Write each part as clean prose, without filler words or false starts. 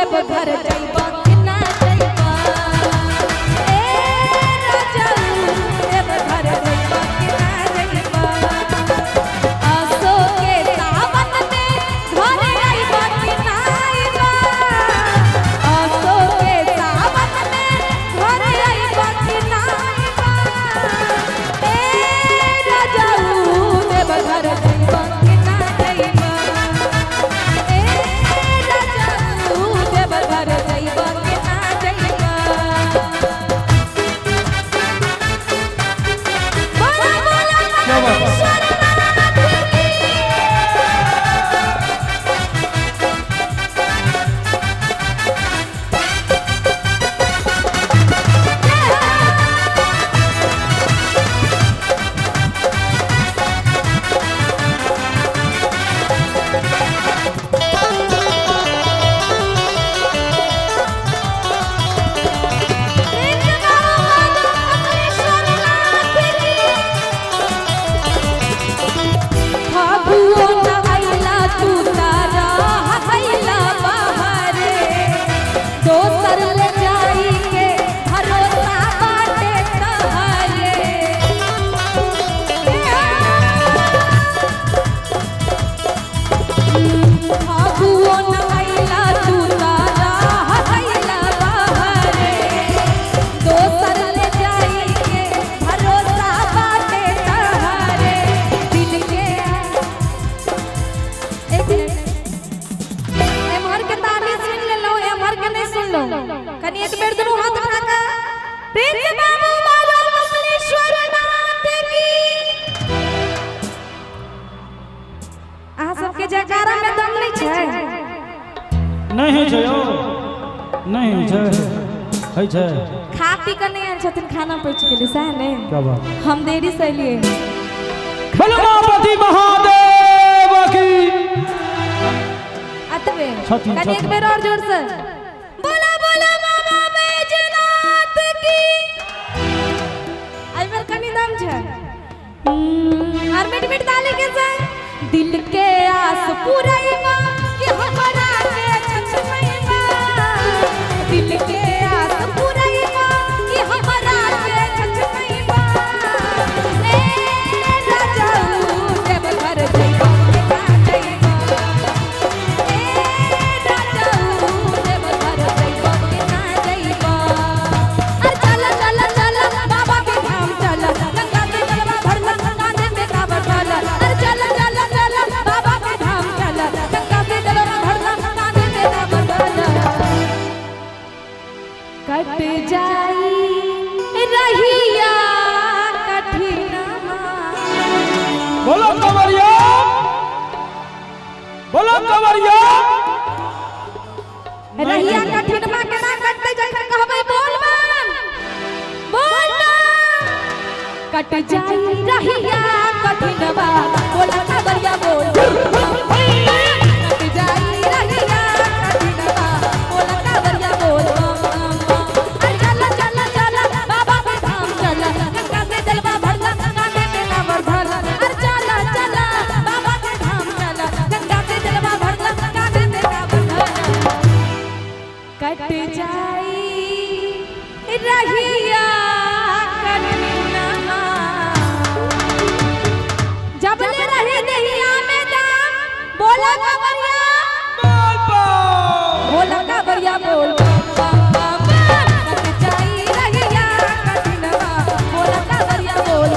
देव घर जइबा कि ना जइबा ए राजाऊ देव घर जइबा कि ना जइबा आसो के सावन में घरे आइबा कि ना आइबा आसो के सावन में घरे आइबा कि ना आइबा ए राजाऊ देव घर जइबा कि ना जइबा ए राजाऊ देव घर जइबा कि ना जइबा बोला बोला शरणनाथ की फागुओ न आइला तू तारा हइला बहारे दोसर ले जाई के भरोसा बाटे तहारे फागुओ न आइला तू तारा हइला बहारे दोसर ले जाई के भरोसा बाटे तहारे दिल के एक एमहर के ताली सुन ले लो एमहर के नहीं सुन लो कनी एक बेर दोनों हाथ उठा के प्रेम से बाबू बाबा कमलेश्वर नाथ की आ सबके जयकारा में दम नहीं छै नहीं छै ओ नहीं छै है छै खा पी के नहीं आन छथिन खाना पहुंच गेलै सह ने क्या बात हम देरी से लिए बलमापति महादेव की अतबे छथिन, कनी एक छथिन। बेर और जोर से बोला बोला बाबा बैजनाथ की आई बेर कनी दम छै और मिट मिट ताली के संग दिल के आस पुरैबा कि हमरा के छछमैबा दिल के आस पुरैबा कि हमरा के छछमैबा ए राजाऊ देव घर जइबा कि ना जइबा ए राजाऊ देव घर जइबा कि ना जइबा अरे चल चल चल बाबा के धाम चल गंगा के जलवा भरला कांधे में काबर डाल अरे चल चल चल बाबा के धाम चल गंगा के जलवा भरला कांधे में काबर डाल कट जाई रहिया कठिनमा बोलो कंवरिया रहिया कठिनमा केना कटते जखन कहबै बोल बम कट जाई रहिया कठिनमा बोला खबरिया बोल कट जाई रहिया कठिनमा बोला खबरिया बोल अरे चल चल चल बाबा के धाम चल गंगा के जलवा भरला कांधे में काबर धर अरे चल चल बाबा के धाम चल गंगा के जलवा भरला कांधे में काबर धर कट जाई रहिया कठिनमा जब ले रहे दहिया में दाम बोला कावरिया बोला कावरिया बोल कट जाई रहिया कठिनमा बोला कावरिया बोल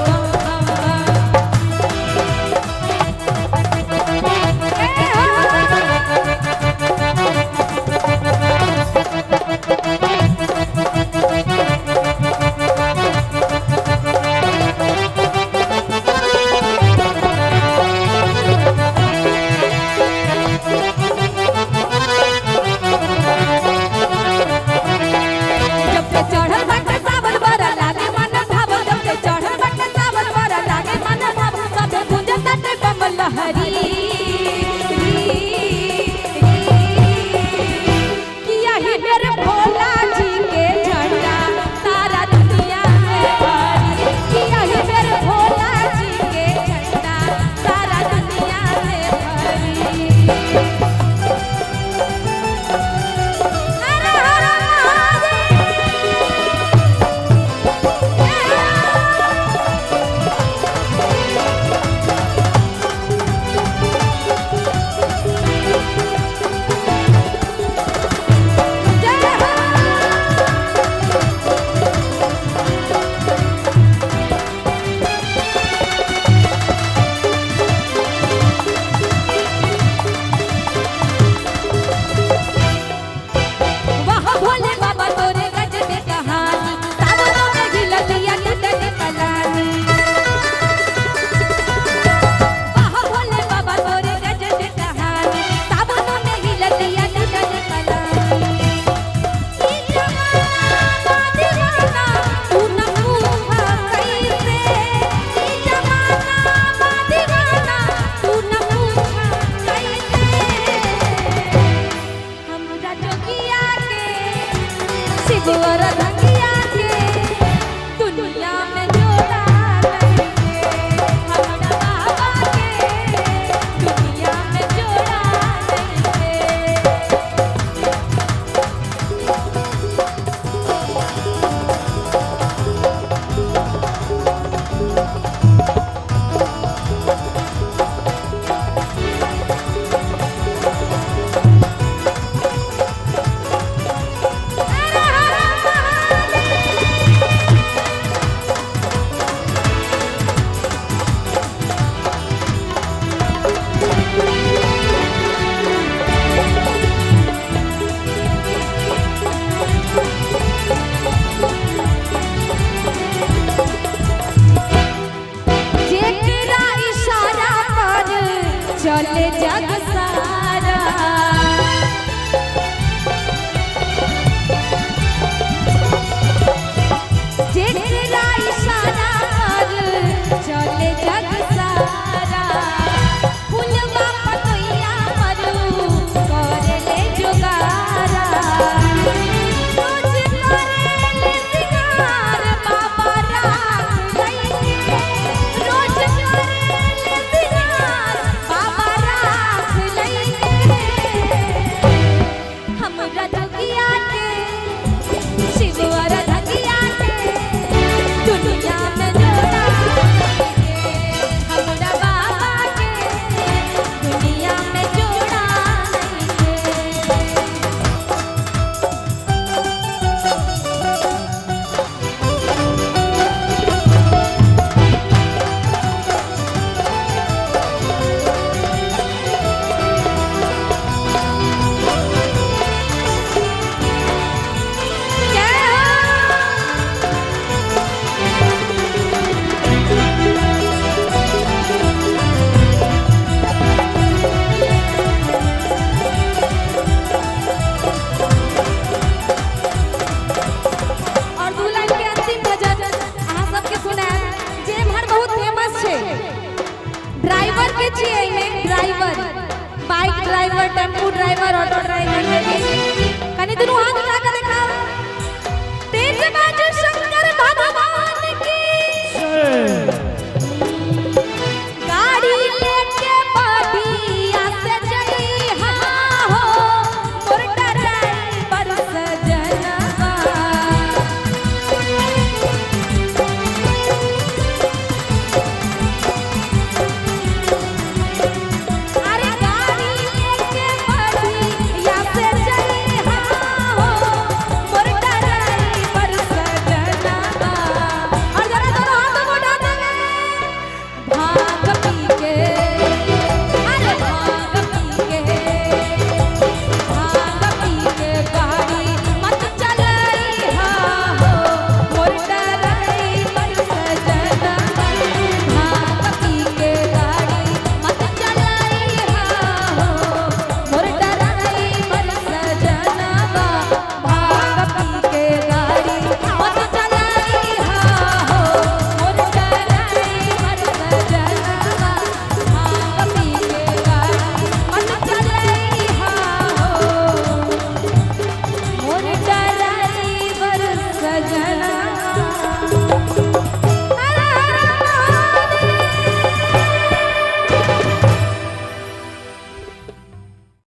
तनी दोनों हाथ उठा